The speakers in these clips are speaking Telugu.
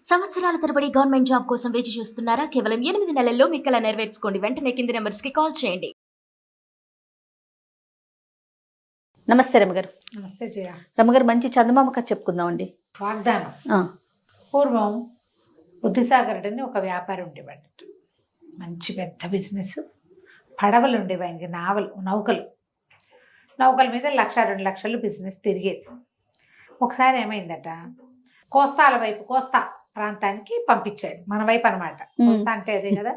సంవత్సరాల తరబడి గవర్నమెంట్ జాబ్ కోసం వేచి చూస్తున్నారా? కేవలం 8 నెలల్లో మీ కల నెరవేర్చుకోండి. వెంటనే కింది నంబర్స్‌కి కాల్ చేయండి. నమస్తే రమగారు. నమస్తే జయ. రమగారు, మంచి చందమామ కథ చెప్పుకుందామండి. వాగ్దానం. ఆ, పూర్వం బుద్ధిసాగరుడు అని ఒక వ్యాపారి ఉండేవాడు. మంచి పెద్ద బిజినెస్. పడవలు ఉండేవి ఆయనకి, నౌకల మీద 1,00,000, 2 లక్షలు బిజినెస్ తిరిగేది. ఒకసారి ఏమైందట, కోస్తా ప్రాంతానికి పంపించాడు. మన వైపు అనమాట. కోస్తా అంటే అదే కదా.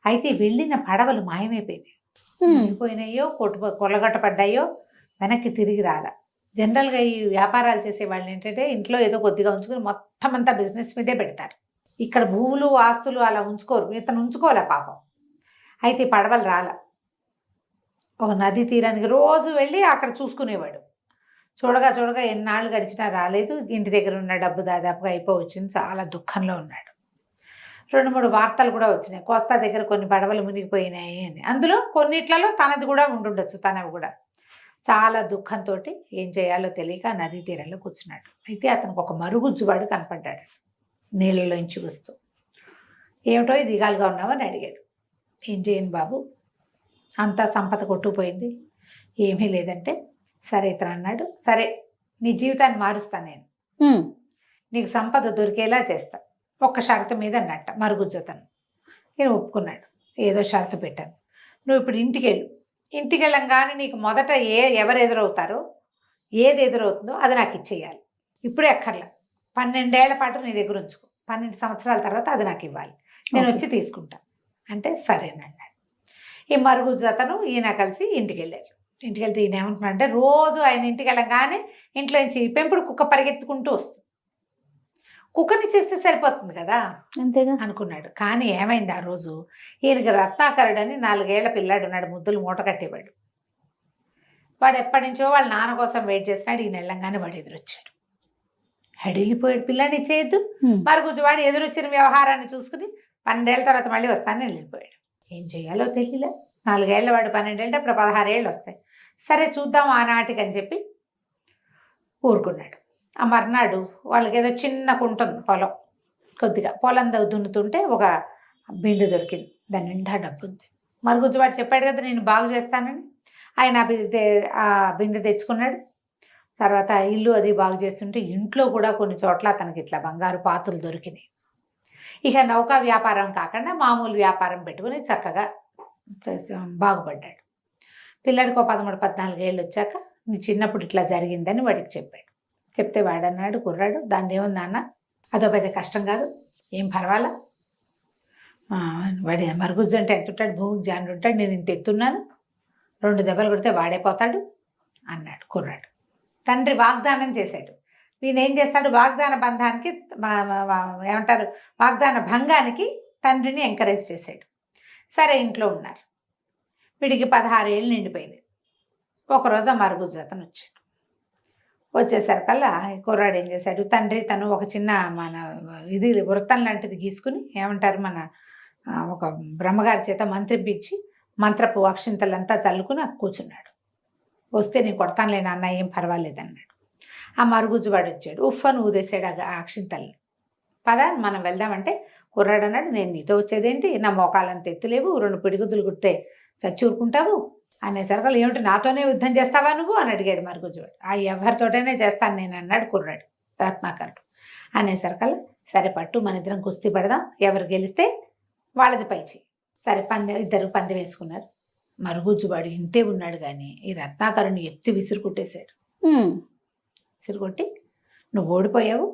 అయితే వెళ్ళిన పడవలు మాయమైపోయినాయో, కొల్లగొట్టపడ్డాయో, వెనక్కి తిరిగి రాల. జనరల్గా ఈ వ్యాపారాలు చేసే వాళ్ళు ఏంటంటే ఇంట్లో ఏదో కొద్దిగా ఉంచుకుని మొత్తం అంతా బిజినెస్ మీదే పెడతారు. ఇక్కడ భూములు ఆస్తులు అలా ఉంచుకోరు. ఇతను ఉంచుకోలే పాపం. అయితే పడవలు రాల. ఒక నది తీరానికి రోజు వెళ్ళి అక్కడ చూసుకునేవాడు. చూడగా ఎన్నాళ్ళు గడిచినా రాలేదు. ఇంటి దగ్గర ఉన్న డబ్బు దాదాపుగా అయిపోవచ్చింది. చాలా దుఃఖంలో ఉన్నాడు. 2-3 వార్తలు కూడా వచ్చినాయి, కోస్తా దగ్గర కొన్ని పడవలు మునిగిపోయినాయి అని. అందులో కొన్నిట్లలో తనది కూడా ఉండుండొచ్చు. తనవి కూడా చాలా దుఃఖంతో ఏం చేయాలో తెలియక నదీ తీరంలో కూర్చున్నాడు. అయితే అతనికి ఒక మరుగుజ్జువాడు కనపడ్డాడు నీళ్ళలోంచి వస్తూ. ఏమిటో దిగాలుగా ఉన్నావని అడిగాడు. ఏం చేయను బాబు, అంతా సంపద కొట్టుకుపోయింది, ఏమీ లేదంటే, సరే ఇతను అన్నాడు, సరే నీ జీవితాన్ని మారుస్తాను నేను, నీకు సంపద దొరికేలా చేస్తా, ఒక్క షరతు మీద అన్నట్ట మరుగుజ్జతను. నేను ఒప్పుకున్నాడు. ఏదో షరతు పెట్టాను. నువ్వు ఇప్పుడు ఇంటికి వెళ్ళంగానే నీకు మొదట ఎవరు ఎదురవుతారో, ఏది ఎదురవుతుందో అది నాకు ఇచ్చేయాలి. ఇప్పుడే అక్కర్లా, 12 ఏళ్ల పాటు నీ దగ్గర ఉంచుకో, 12 సంవత్సరాల తర్వాత అది నాకు ఇవ్వాలి, నేను వచ్చి తీసుకుంటా అంటే సరేనండి. ఈ మరుగుజ్జతను ఈయన కలిసి ఇంటికి వెళ్ళారు. ఇంటికి వెళ్తే ఈయన ఏమంటున్నాడంటే, రోజు ఆయన ఇంటికి వెళ్ళగానే ఇంట్లో నుంచి పెంపుడు కుక్క పరిగెత్తుకుంటూ వస్తుంది. కుక్కని చేస్తే సరిపోతుంది కదా అంతేగా అనుకున్నాడు. కానీ ఏమైంది, ఆ రోజు ఈయనకి రత్నాకరుడు అని 4 ఏళ్ల పిల్లాడు ఉన్నాడు. ముద్దులు మూట కట్టేవాడు. వాడు ఎప్పటి నుంచో వాళ్ళ నాన్న కోసం వెయిట్ చేస్తున్నాడు. ఈయన వెళ్ళంగానే వాడు ఎదురొచ్చాడు. వెళ్ళిపోయాడు. పిల్లాడిని ఇచ్చేయద్దు. మరుగుజ్జువాడు ఎదురొచ్చిన వ్యవహారాన్ని చూసుకుని 12 ఏళ్ల తర్వాత మళ్ళీ వస్తానని వెళ్ళిపోయాడు. ఏం చేయాలో తెలియలే. 4 ఏళ్ల వాడు 12 ఏళ్ళంటే ఇప్పుడు 16 ఏళ్ళు వస్తాయి. సరే చూద్దాం ఆనాటికి అని చెప్పి ఊరుకున్నాడు. ఆ మర్నాడు వాళ్ళకి ఏదో చిన్న కుంట ఉంది, పొలం, కొద్దిగా పొలం దున్నుతుంటే ఒక బిందె దొరికింది. దాని నిండా డబ్బు ఉంది. మరుగుజ్జువాడు చెప్పాడు కదా నేను బాగు చేస్తానని. ఆయన ఆ బిందె తెచ్చుకున్నాడు. తర్వాత ఇల్లు అది బాగు చేస్తుంటే ఇంట్లో కూడా కొన్ని చోట్ల తనకి ఇట్లా బంగారు పాత్రలు దొరికినాయి. ఇక నౌకా వ్యాపారం కాకుండా మామూలు వ్యాపారం పెట్టుకుని చక్కగా బాగుపడ్డాడు. పిల్లాడికి 13, 14 ఏళ్ళు వచ్చాక నీ చిన్నప్పుడు ఇట్లా జరిగిందని వాడికి చెప్పాడు. చెప్తే వాడన్నాడు, కుర్రాడు, దాన్ని ఏముంది నాన్న, అదో పెద్ద కష్టం కాదు, ఏం పర్వాలా, వాడి మరుగుజ్జు అంటే ఎంత ఉంటాడు, భూమికి జాండు ఉంటాడు, నేను ఇంత ఎత్తున్నాను, 2 దెబ్బలు కొడితే వాడైపోతాడు అన్నాడు కుర్రాడు. తండ్రి వాగ్దానం చేశాడు. వీడు ఏం చేస్తాడు, వాగ్దాన బంధానికి ఏమంటారు, వాగ్దాన భంగానికి తండ్రిని ఎంకరేజ్ చేశాడు. సరే ఇంట్లో ఉన్నారు. వీడికి 16 ఏళ్ళు నిండిపోయింది. ఒకరోజు ఆ మరుగుజ్జతను వచ్చేసరికల్లా కుర్రాడు ఏం చేశాడు, తండ్రి తను ఒక చిన్న ఇది వృత్తం లాంటిది గీసుకుని, ఏమంటారు, ఒక బ్రహ్మగారి చేత మంత్రింపించి మంత్రపు అక్షింతలంతా చల్లుకుని కూర్చున్నాడు. వస్తే నేను కొడతానులే నాన్న, ఏం పర్వాలేదన్నాడు. ఆ మరుగుజ్జువాడు వచ్చాడు. ఉఫ్ఫను ఊదేశాడు ఆ అక్షింతల్ని. పదా మనం వెళ్దామంటే కుర్రాడు అన్నాడు, నేను నీతో వచ్చేదేంటి, నా మోకాలంత ఎత్తులేవు, 2 పిడిగుద్దులు కుడితే చచ్చూరుకుంటావు అనేసరికి, ఏమిటి నాతోనే యుద్ధం చేస్తావా నువ్వు అని అడిగాడు మరుగుజ్జువాడు. ఆ ఎవరితోటైనా చేస్తాను నేను అన్నాడు కుర్రాడు, రత్నాకరుడు. అనేసరికల్లా సరే పట్టు, మన ఇద్దరం కుస్తీ పడదాం, ఎవరు గెలిస్తే వాళ్ళది పైచి. సరే ఇద్దరు పందెం వేసుకున్నారు. మరుగుజ్జువాడు ఇంతే ఉన్నాడు కానీ ఈ రత్నాకరుని ఎత్తి విసిరుకొట్టేశాడు. విసిరుకొట్టి, నువ్వు ఓడిపోయావు,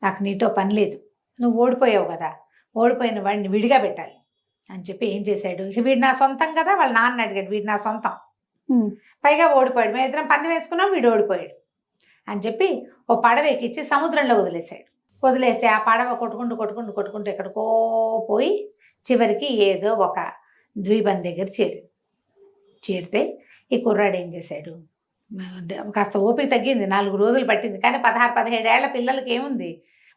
నాకు నీతో పని లేదు, నువ్వు ఓడిపోయావు కదా, ఓడిపోయిన వాడిని విడిగా పెట్టాలి అని చెప్పి ఏం చేశాడు, వీడు నా సొంతం కదా, వాళ్ళ నాన్న అడిగాడు, వీడు నా సొంతం, పైగా ఓడిపోయాడు, మేము ఇద్దరం పందెం వేసుకున్నాం, వీడు ఓడిపోయాడు అని చెప్పి ఓ పడవ ఎక్కించి సముద్రంలో వదిలేశాడు. వదిలేసి ఆ పడవ కొట్టుకుంటూ ఎక్కడికో పోయి చివరికి ఏదో ఒక ద్వీపం దగ్గర చేరితే ఈ కుర్రాడు ఏం చేశాడు, కాస్త ఓపిక తగ్గింది, 4 రోజులు పట్టింది. కానీ 16, 17 ఏళ్ల పిల్లలకి ఏముంది,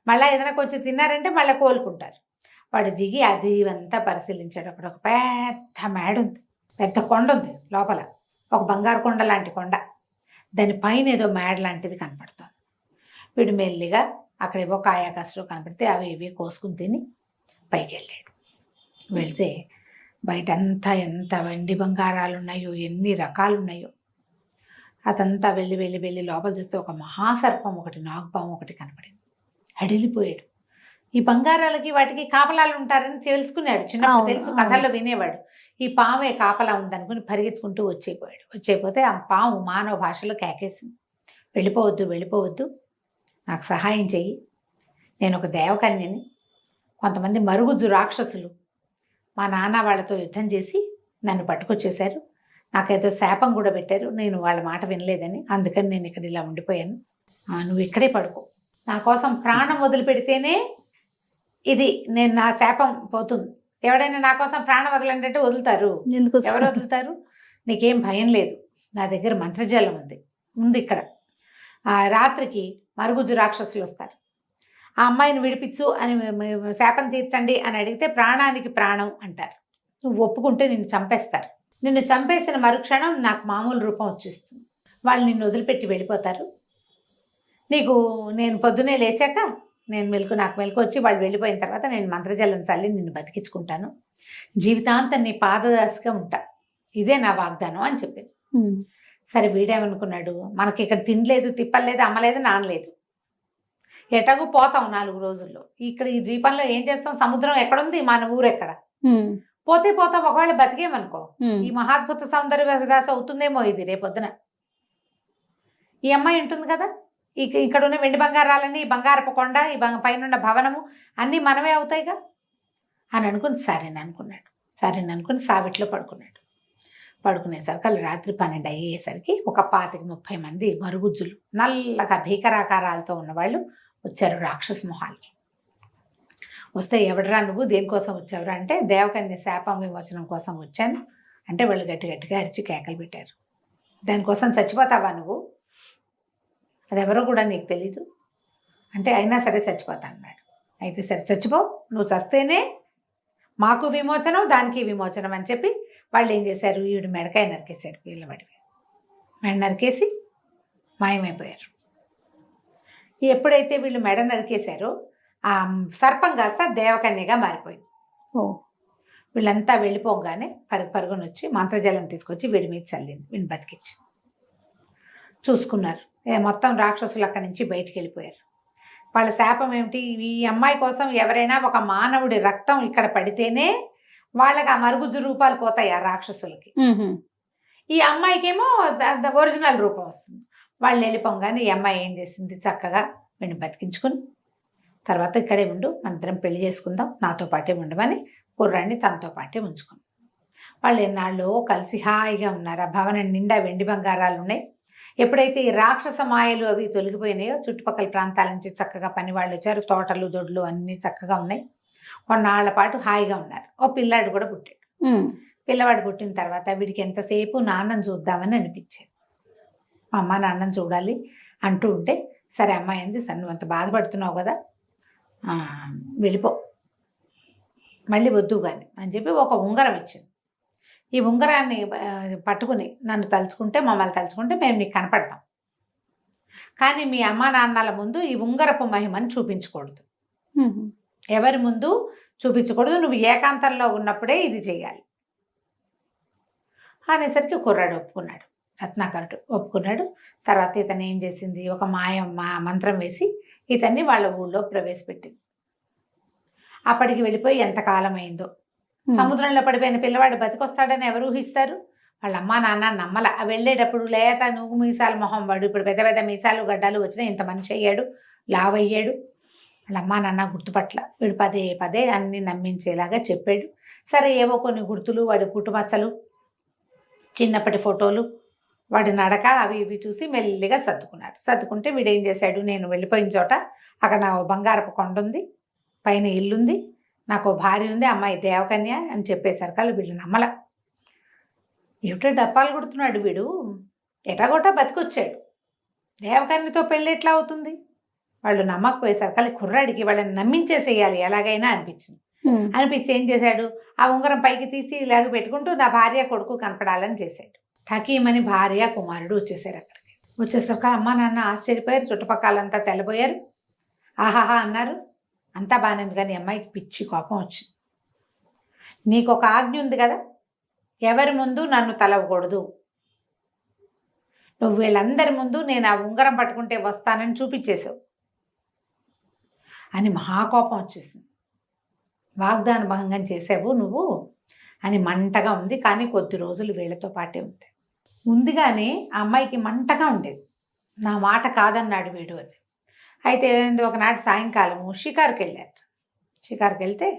మళ్ళీ ఏదైనా కొంచెం తిన్నారంటే మళ్ళీ కోలుకుంటారు. వాడు దిగి ఆ దీవంతా పరిశీలించాడు. అక్కడ ఒక పెద్ద మేడ ఉంది, పెద్ద కొండ ఉంది, లోపల ఒక బంగారు కొండ లాంటి కొండ, దాని పైన ఏదో మేడ లాంటిది కనపడుతుంది. వీడు మెల్లిగా అక్కడేవో కాయ కసరు కనపడితే అవి ఇవి కోసుకుని తిని పైకి వెళ్ళాడు. వెళ్తే బయట అంతా ఎంత వెండి బంగారాలు ఉన్నాయో, ఎన్ని రకాలు ఉన్నాయో. అదంతా వెళ్ళి వెళ్ళి వెళ్ళి లోపల చూస్తే ఒక మహాసర్పం ఒకటి, నాగుపాము ఒకటి కనపడింది. అడిలిపోయాడు. ఈ బంగారాలకి వాటికి కాపలాలు ఉంటారని తెలుసుకున్నాడు. చిన్నప్పుడు తెలుసు, కథల్లో వినేవాడు. ఈ పామే కాపలా ఉందనుకుని పరిగెత్తుకుంటూ వచ్చేపోతే ఆ పాము మానవ భాషలో కేకేసింది, వెళ్ళిపోవద్దు వెళ్ళిపోవద్దు, నాకు సహాయం చెయ్యి, నేను ఒక దేవకన్యని, కొంతమంది మరుగుజ్జు రాక్షసులు మా నాన్న వాళ్ళతో యుద్ధం చేసి నన్ను పట్టుకొచ్చేశారు, నాకేదో శాపం కూడా పెట్టారు, నేను వాళ్ళ మాట వినలేదని, అందుకని నేను ఇక్కడ ఇలా ఉండిపోయాను, నువ్వు ఇక్కడే పడుకో, నా కోసం ప్రాణం వదిలిపెడితేనే ఇది నేను నా శాపం పోతుంది. ఎవడైనా నా కోసం ప్రాణం వదలంటే వదులుతారు? ఎవరు వదులుతారు? నీకేం భయం లేదు, నా దగ్గర మంత్రజాలం ఉంది ఇక్కడ. రాత్రికి మరుగుజ్జు రాక్షసులు వస్తారు, ఆ అమ్మాయిని విడిపించు అని, శాపం తీర్చండి అని అడిగితే ప్రాణానికి ప్రాణం అంటారు. నువ్వు ఒప్పుకుంటే నిన్ను చంపేస్తారు. నిన్ను చంపేసిన మరుక్షణం నాకు మామూలు రూపం వచ్చేస్తుంది. వాళ్ళు నిన్ను వదిలిపెట్టి వెళ్ళిపోతారు. నీకు నేను పొద్దునే లేచాక నాకు మెలకు వచ్చి వాళ్ళు వెళ్ళిపోయిన తర్వాత నేను మంత్రజలం చల్లి నిన్ను బతికించుకుంటాను, జీవితాంతం నీ పాదదాసిగా ఉంటా, ఇదే నా వాగ్దానం అని చెప్పింది. సరే వీడేమనుకున్నాడు, మనకి ఇక్కడ తినలేదు, తిప్పలేదు, అమ్మలేదు, నానలేదు, ఎటగు పోతాం 4 రోజుల్లో. ఇక్కడ ఈ ద్వీపంలో ఏం చేస్తాం? సముద్రం ఎక్కడుంది, మన ఊరు ఎక్కడ? పోతే పోతాం, ఒకవేళ బతికేమనుకో ఈ మహాద్భుత సౌందర్య విలాస అవుతుందేమో ఇది రేపొద్దున. ఈ అమ్మాయి ఉంటుంది కదా, ఇక్కడ ఉన్న వెండి బంగారాలన్నీ, ఈ బంగారపు కొండ, ఈ పైన భవనము అన్నీ మనమే అవుతాయిగా అని అనుకుని సరేననుకుని సావిట్లో పడుకున్నాడు. పడుకునేసరికి వాళ్ళు రాత్రి 12 అయ్యేసరికి ఒక 25-30 మంది మరుగుజ్జులు నల్లగా భీకరాకారాలతో ఉన్నవాళ్ళు వచ్చారు రాక్షస మొహాలకి. వస్తే ఎవడరా నువ్వు, దేనికోసం వచ్చావురా అంటే దేవకన్య శాపం విమోచనం కోసం వచ్చాను అంటే వాళ్ళు గట్టిగా అరిచి కేకలు పెట్టారు. దానికోసం చచ్చిపోతావా నువ్వు, అదెవరో కూడా నీకు తెలీదు అంటే అయినా సరే చచ్చిపోతా అన్నాడు. అయితే సరే చచ్చిపో, నువ్వు చస్తేనే మాకు విమోచనం, దానికి విమోచనం అని చెప్పి వాళ్ళు ఏం చేశారు, ఈవిడ మెడకాయ నరికేశాడు. వీళ్ళబడివి మెడ నరికేసి మాయమైపోయారు. ఎప్పుడైతే వీళ్ళు మెడ నరికేశారో ఆ సర్పం కాస్త దేవకన్యగా మారిపోయింది. వీళ్ళంతా వెళ్ళిపోగానే పరుగున వచ్చి మంత్రజలం తీసుకొచ్చి వీడి మీద చల్లింది, వీడిని బతికించి చూసుకున్నారు. మొత్తం రాక్షసులు అక్కడి నుంచి బయటికి వెళ్ళిపోయారు. వాళ్ళ శాపం ఏమిటి, ఈ అమ్మాయి కోసం ఎవరైనా ఒక మానవుడి రక్తం ఇక్కడ పడితేనే వాళ్ళకి ఆ మరుగుజ్జు రూపాలు పోతాయి ఆ రాక్షసులకి. ఈ అమ్మాయికేమో ఒరిజినల్ రూపం వస్తుంది. వాళ్ళు వెళ్ళిపోగానే ఈ అమ్మాయి ఏం చేసింది, చక్కగా వీడిని బతికించుకుని తర్వాత ఇక్కడే ఉండు, మనిద్దరం పెళ్లి చేసుకుందాం, నాతో పాటే ఉండమని కుర్రాన్ని తనతో పాటే ఉంచుకుంది. వాళ్ళు ఎన్నాళ్ళు కలిసి హాయిగా ఉన్నారు. ఆ భవనం నిండా వెండి బంగారాలు ఉన్నాయి. ఎప్పుడైతే ఈ రాక్షస మాయలు అవి తొలగిపోయినాయో చుట్టుపక్కల ప్రాంతాల నుంచి చక్కగా పని వాళ్ళు వచ్చారు, తోటలు దొడ్లు అన్నీ చక్కగా ఉన్నాయి. కొన్నాళ్ల పాటు హాయిగా ఉన్నారు. ఓ పిల్లాడు కూడా పుట్టాడు. పిల్లవాడు పుట్టిన తర్వాత వీడికి ఎంతసేపు నాన్నని చూద్దామని అనిపించేది. మా అమ్మ నాన్నని చూడాలి అంటూ ఉంటే సరే అమ్మాయి అంది, సరే నువ్వు అంత బాధపడుతున్నావు కదా, వెళ్ళిపో, మళ్ళీ వద్దు కానీ అని చెప్పి ఒక ఉంగరం ఇచ్చింది. ఈ ఉంగరాన్ని పట్టుకుని నన్ను తలుచుకుంటే, మమ్మల్ని తలుచుకుంటే మేము నీకు కనపడతాం, కానీ మీ అమ్మా నాన్నల ముందు ఈ ఉంగరపు మహిమని చూపించకూడదు, ఎవరి ముందు చూపించకూడదు, నువ్వు ఏకాంతంలో ఉన్నప్పుడే ఇది చేయాలి అనేసరికి కుర్రాడు ఒప్పుకున్నాడు, రత్నాకరుడు ఒప్పుకున్నాడు. తర్వాత ఇతను ఏం చేసింది, ఒక మంత్రం వేసి ఇతన్ని వాళ్ళ ఊళ్ళో ప్రవేశపెట్టింది. అప్పటికి వెళ్ళిపోయి ఎంతకాలం అయిందో. సముద్రంలో పడిపోయిన పిల్లవాడు బతికొస్తాడని ఎవరు ఊహిస్తారు? వాళ్ళ అమ్మా నాన్న నమ్మల. వెళ్ళేటప్పుడు లేత నువ్వు మీసాలు మొహం వాడు, ఇప్పుడు పెద్ద పెద్ద మీసాలు గడ్డాలు వచ్చినా ఇంత మనిషి అయ్యాడు, లావ్ అయ్యాడు. వాళ్ళ అమ్మా నాన్న గుర్తుపట్ల. వీడు పదే పదే అన్ని నమ్మించేలాగా చెప్పాడు. సరే ఏవో కొన్ని గుర్తులు, వాడి పుట్టుమచ్చలు, చిన్నప్పటి ఫోటోలు, వాడి నడక అవి ఇవి చూసి మెల్లిగా సర్దుకున్నాడు. సర్దుకుంటే వీడు ఏం చేశాడు, నేను వెళ్ళిపోయిన చోట అక్కడ నా బంగారపు కొండ ఉంది, పైన ఇల్లుంది, నాకు భార్య ఉంది, అమ్మాయి దేవకన్య అని చెప్పేసరికి వీళ్ళు నమ్మల. ఏమిటో డప్పాలు కొడుతున్నాడు వీడు, ఎటాగోటా బతికొచ్చాడు, దేవకన్యతో పెళ్ళి ఎట్లా అవుతుంది? వాళ్ళు నమ్మకపోయేసరికి కుర్రాడికి వాళ్ళని నమ్మించేసేయాలి ఎలాగైనా అనిపించింది. అనిపించి ఏం చేశాడు, ఆ ఉంగరం పైకి తీసి ఇలాగ పెట్టుకుంటూ నా భార్య కొడుకు కనపడాలని చేశాడు. ఠకీమని భార్య కుమారుడు వచ్చేసారు. అక్కడికి వచ్చేసరికి అమ్మ నాన్న ఆశ్చర్యపోయారు, చుట్టుపక్కలంతా తెల్లబోయారు. ఆహాహా అన్నారు. అంతా బాగానే ఉంది, కానీ అమ్మాయికి పిచ్చి కోపం వచ్చింది. నీకు ఒక ఆజ్ఞ ఉంది కదా, ఎవరి ముందు నన్ను తలవకూడదు, నువ్వు వీళ్ళందరి ముందు నేను ఆ ఉంగరం పట్టుకుంటే వస్తానని చూపించేశావు అని మహాకోపం వచ్చేసింది. వాగ్దాన భంగం చేసావు నువ్వు అని మంటగా ఉంది. కానీ కొద్ది రోజులు వీళ్ళతో పాటే ఉంది. ముందుగానే ఆ అమ్మాయికి మంటగా ఉండేది, నా మాట కాదన్నాడు వీడు అని. అయితే ఒకనాటి సాయంకాలము షికారుకి వెళ్ళారు. షికారుకి వెళ్తే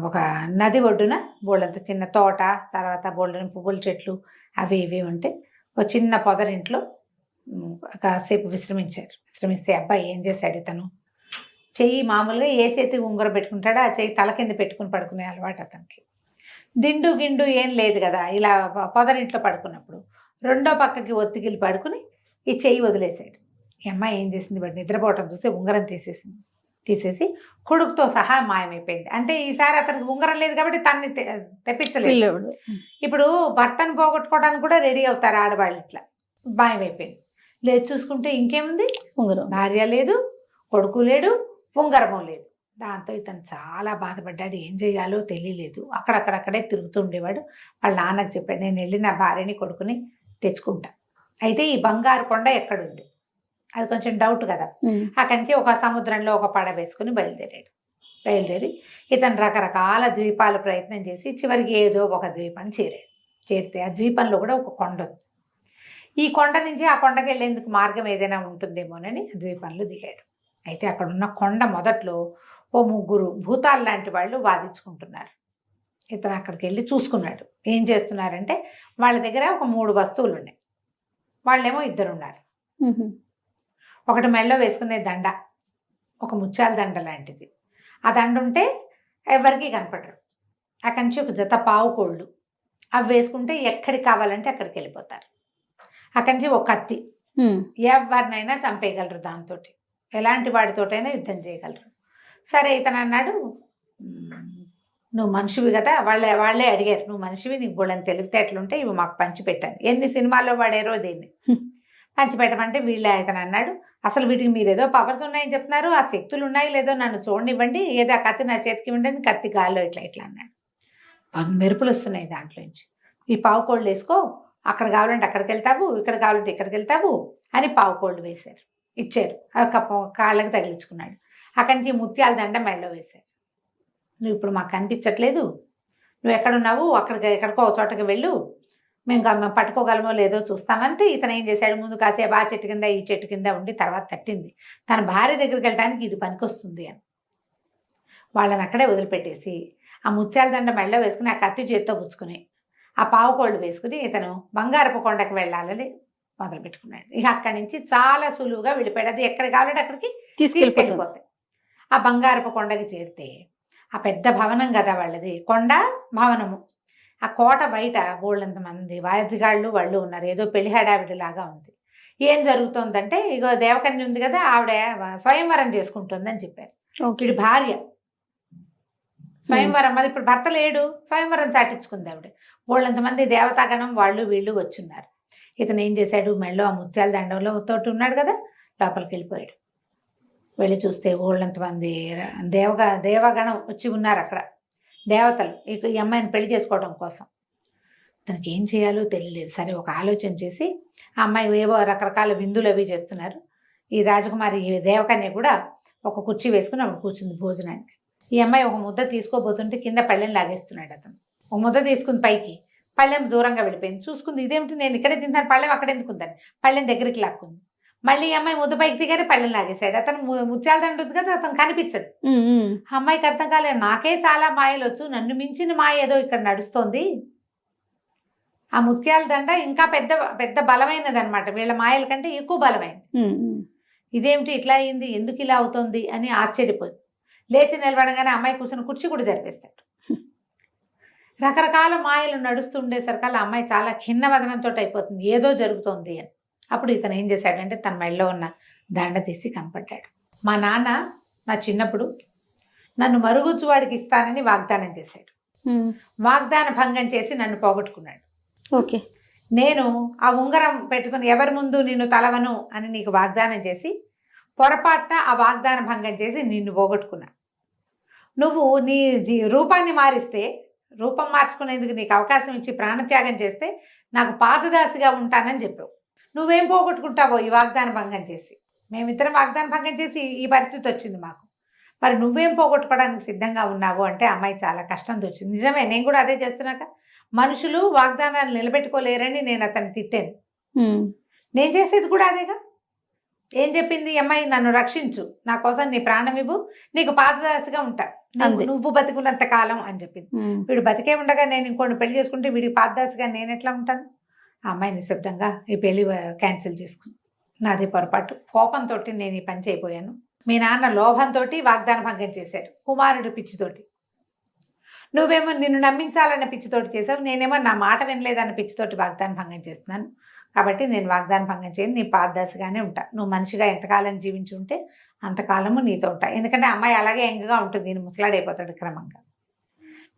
ఒక నది ఒడ్డున బోళ్ళంత చిన్న తోట, తర్వాత బోళ్ళని పువ్వుల చెట్లు అవి ఇవి ఉంటే ఒక చిన్న పొదరింట్లో కాసేపు విశ్రమిస్తే అబ్బాయి ఏం చేశాడు, ఇతను చెయ్యి మామూలుగా ఏ చేతికి ఉంగరం పెట్టుకుంటాడో ఆ చెయ్యి తల కింద పెట్టుకుని పడుకునే అలవాటు అతనికి. దిండు గిండు ఏం లేదు కదా, ఇలా పొదరింట్లో పడుకున్నప్పుడు రెండో పక్కకి ఒత్తిగిలి పడుకుని ఈ చెయ్యి వదిలేశాడు. ఈ అమ్మాయి ఏం చేసింది, వాడు నిద్రపోవటం చూసి ఉంగరం తీసేసి కొడుకుతో సహా మాయమైపోయింది. అంటే ఈసారి అతనికి ఉంగరం లేదు కాబట్టి తన్ని తెప్పించలేదు. ఇప్పుడు భర్తను పోగొట్టుకోవడానికి కూడా రెడీ అవుతారు ఆడవాళ్ళు. ఇట్లా మాయమైపోయింది. లేదు చూసుకుంటే ఇంకేముంది, ఉంగరం, భార్య లేదు, కొడుకు లేడు, ఉంగరము లేదు. దాంతో ఇతను చాలా బాధపడ్డాడు. ఏం చేయాలో తెలియలేదు. అక్కడక్కడక్కడే తిరుగుతూ ఉండేవాడు. వాళ్ళ నాన్నకు చెప్పాడు, నేను వెళ్ళి నా భార్యని కొడుకుని తెచ్చుకుంటా. అయితే ఈ బంగారు కొండ ఎక్కడుంది అది కొంచెం డౌట్ కదా. అక్కడి నుంచి ఒక సముద్రంలో ఒక పడ వేసుకుని బయలుదేరి ఇతను రకరకాల ద్వీపాలు ప్రయత్నం చేసి చివరికి ఏదో ఒక ద్వీపాన్ని చేరితే ఆ ద్వీపంలో కూడా ఒక కొండ ఉంది. ఈ కొండ నుంచి ఆ కొండకి వెళ్ళేందుకు మార్గం ఏదైనా ఉంటుందేమోనని ఆ ద్వీపంలో దిగాడు. అయితే అక్కడ ఉన్న కొండ మొదట్లో ఓ ముగ్గురు భూతాలు లాంటి వాళ్ళు వాదించుకుంటున్నారు. ఇతను అక్కడికి వెళ్ళి చూసుకున్నాడు. ఏం చేస్తున్నారంటే వాళ్ళ దగ్గర ఒక 3 వస్తువులు ఉన్నాయి. వాళ్ళేమో 2 ఉన్నారు. ఒకటి మెళ్ళో వేసుకునే దండ, ఒక ముత్యాల దండ లాంటిది. ఆ దండ ఉంటే ఎవరికి కనపడరు. అక్కడి నుంచి ఒక జత పావు కోళ్ళు, అవి వేసుకుంటే ఎక్కడికి కావాలంటే అక్కడికి వెళ్ళిపోతారు. అక్కడి నుంచి ఒక కత్తి, ఎవరినైనా చంపేయగలరు దాంతో, ఎలాంటి వాడితోటైనా యుద్ధం చేయగలరు. సరే ఇతను అన్నాడు, నువ్వు మనిషివి కదా, వాళ్ళే అడిగారు, నువ్వు మనిషివి, నీకు బోళ్ళని తెలివితేటలుంటే ఇవి మాకు పంచిపెట్టాను. ఎన్ని సినిమాల్లో వాడారో దీన్ని పంచిపెట్టమంటే వీళ్ళే. ఇతను అన్నాడు, అసలు వీటికి మీరేదో పవర్స్ ఉన్నాయని చెప్తున్నారు, ఆ శక్తులు ఉన్నాయి లేదో నన్ను చూడనివ్వండి, ఏదో ఆ కత్తి నా చేతికి ఇవ్వండి. కత్తి గాల్లో ఇట్లా అన్నాడు. మెరుపులు వస్తున్నాయి దాంట్లో నుంచి. ఈ పావు కోళ్ళు వేసుకో, అక్కడ కావాలంటే అక్కడికి వెళ్తావు, ఇక్కడ కావాలంటే ఇక్కడికి వెళ్తావు అని పావు కోళ్ళు ఇచ్చారు. కాళ్ళకి తగిలించుకున్నాడు. అక్కడి నుంచి ముత్యాల దండ మెడలో వేశారు. నువ్వు ఇప్పుడు మాకు కనిపించట్లేదు, నువ్వు ఎక్కడున్నావు, ఎక్కడికో చోటకి వెళ్ళు, మేము పట్టుకోగలమో లేదో చూస్తామంటే ఇతను ఏం చేశాడు, ముందు కాసేపు ఆ చెట్టు కింద ఈ చెట్టు కింద ఉండి తర్వాత తట్టింది తన భార్య దగ్గరికి వెళ్ళడానికి ఇది పనికొస్తుంది అని వాళ్ళని అక్కడే వదిలిపెట్టేసి ఆ ముత్యాల దండ మెడలో వేసుకుని ఆ కత్తి చేత్తో పుచ్చుకుని ఆ పావు కోళ్ళు వేసుకుని ఇతను బంగారపు కొండకు వెళ్ళాలని మొదలు పెట్టుకున్నాడు. ఇక అక్కడి నుంచి చాలా సులువుగా వెళ్ళిపోయాడు. అది ఎక్కడికి కావాలంటే అక్కడికి తీసుకెళ్ళిపోతాయి. ఆ బంగారపు కొండకి చేరితే ఆ పెద్ద భవనం కదా వాళ్ళది, కొండ భవనము. ఆ కోట బయట బోళ్ళంత మంది వాద్యగాళ్ళు వాళ్ళు ఉన్నారు. ఏదో పెళ్లి హడావిడిలాగా ఉంది. ఏం జరుగుతుందంటే, ఇగో దేవకన్య ఉంది కదా, ఆవిడ స్వయంవరం చేసుకుంటుందని చెప్పారు. వీడి భార్య స్వయంవరం, మరి ఇప్పుడు భర్త లేడు, స్వయంవరం చాటించుకుంది ఆవిడ. బోళ్ళంతమంది దేవతాగణం వాళ్ళు వీళ్ళు వచ్చున్నారు. ఇతను ఏం చేశాడు, మెళ్ళో ఆ ముత్యాల దండంలో తోటి ఉన్నాడు కదా, లోపలికి వెళ్ళిపోయాడు. వెళ్ళి చూస్తే బోళ్ళంతమంది దేవగణం వచ్చి ఉన్నారు అక్కడ, దేవతలు ఈ అమ్మాయిని పెళ్లి చేసుకోవడం కోసం. తనకి ఏం చేయాలో తెలియలేదు. సరే ఒక ఆలోచన చేసి ఆ అమ్మాయి ఏవో రకరకాల విందులు అవి చేస్తున్నారు. ఈ రాజకుమారి దేవకన్య కూడా ఒక కుర్చీ వేసుకుని అప్పుడు కూర్చుంది భోజనానికి. ఈ అమ్మాయి ఒక ముద్ద తీసుకోబోతుంటే కింద పళ్ళెం లాగేస్తున్నాడు అతను. ఒక ముద్ద తీసుకుని పైకి, పళ్ళెం దూరంగా వెళ్ళిపోయింది. చూసుకుంది, ఇదేమిటి నేను ఇక్కడే తింటాను, పళ్ళెం అక్కడ ఎందుకు ఉందని పళ్ళెం దగ్గరికి లాక్కుంది. మళ్ళీ ఈ అమ్మాయి ముద్ద పైకి దిగానే పళ్ళెం లాగేశాడు. అతను ముత్యాల దండ ఉంది కదా, అతను కనిపించడు. అమ్మాయికి అర్థం కాలేదు, నాకే చాలా మాయలు వచ్చు, నన్ను మించిన మాయ ఏదో ఇక్కడ నడుస్తోంది. ఆ ముత్యాల దండ ఇంకా పెద్ద పెద్ద బలమైనది అనమాట, వీళ్ళ మాయల కంటే ఎక్కువ బలమైనది. ఇదేమిటి ఇట్లా అయింది, ఎందుకు ఇలా అవుతుంది అని ఆశ్చర్యపోదు. లేచి నిలబడగానే అమ్మాయి కూర్చొని కుర్చీ కూడా జరిపేస్తాడు. రకరకాల మాయలు నడుస్తుండేసరికల్లా అమ్మాయి చాలా ఖిన్నవదనంతో అయిపోతుంది, ఏదో జరుగుతోంది అని. అప్పుడు ఇతను ఏం చేశాడంటే తన మెడలో ఉన్న దండ తీసి కనపడ్డాడు. మా నాన్న నా చిన్నప్పుడు నన్ను మరుగుజ్జువాడికి ఇస్తానని వాగ్దానం చేశాడు. వాగ్దాన భంగం చేసి నన్ను పోగొట్టుకున్నాడు. ఓకే, నేను ఆ ఉంగరం పెట్టుకుని ఎవరి ముందు నేను తలవను అని నీకు వాగ్దానం చేసి పొరపాటున ఆ వాగ్దాన భంగం చేసి నిన్ను పోగొట్టుకున్నా. నువ్వు నీ రూపాన్ని మారిస్తే, రూపం మార్చుకునేందుకు నీకు అవకాశం ఇచ్చి ప్రాణత్యాగం చేస్తే నాకు పాదదాసిగా ఉంటానని చెప్పావు. నువ్వేం పోగొట్టుకుంటావో ఈ వాగ్దాన భంగం చేసి. మేమిద్దరం వాగ్దాన భంగం చేసి ఈ పరిస్థితి వచ్చింది మాకు. మరి నువ్వేం పోగొట్టుకోవడానికి సిద్ధంగా ఉన్నావు అంటే అమ్మాయి చాలా కష్టం వచ్చింది. నిజమే, నేను కూడా అదే చేస్తున్నాక. మనుషులు వాగ్దానాలు నిలబెట్టుకోలేరని నేను అతన్ని తిట్టాను. నేను చేసేది కూడా అదేగా. ఏం చెప్పింది అమ్మాయి? నన్ను రక్షించు, నా కోసం నీ ప్రాణం ఇవ్వు, నీకు పాదదాసిగా ఉంటా, నువ్వు బతికున్నంత కాలం అని చెప్పింది. వీడు బతికే ఉండగా నేను ఇంకోటి పెళ్లి చేసుకుంటే వీడికి పాదదాసిగా నేను ఎట్లా ఉంటాను? ఆ అమ్మాయి నిశ్శబ్దంగా ఈ పెళ్లి క్యాన్సిల్ చేసుకుంది. నాది పొరపాటు, కోపంతో నేను ఈ పని చేయబోయాను. మీ నాన్న లోభంతో వాగ్దాన భంగం చేశాడు, కుమారుడు పిచ్చితోటి. నువ్వేమో నిన్ను నమ్మించాలన్న పిచ్చితోటి చేసావు, నేనేమో నా మాట వినలేదన్న పిచ్చితోటి వాగ్దాన భంగం చేస్తున్నాను. కాబట్టి నేను వాగ్దాన భంగం చేయను, నీ పాదదాసిగానే ఉంటా. నువ్వు మనిషిగా ఎంతకాలం జీవించి ఉంటే అంతకాలము నీతో ఉంటా. ఎందుకంటే అమ్మాయి అలాగే యంగ్గా ఉంటుంది, నేను ముసలాడైపోతాడు క్రమంగా.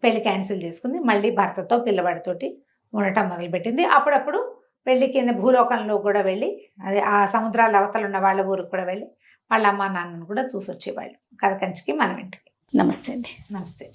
పెళ్లి క్యాన్సిల్ చేసుకుంది. మళ్ళీ భర్తతో పిల్లవాడితోటి ఉండటం మొదలుపెట్టింది. అప్పుడప్పుడు పెళ్లి కింద భూలోకంలో కూడా వెళ్ళి, అదే ఆ సముద్రాల అవతల ఉన్న వాళ్ళ ఊరికి కూడా వెళ్ళి వాళ్ళ అమ్మ నాన్నను కూడా చూసి వచ్చేవాళ్ళు. కథ కంచికి మనం ఇంటికి. నమస్తే అండి. నమస్తే.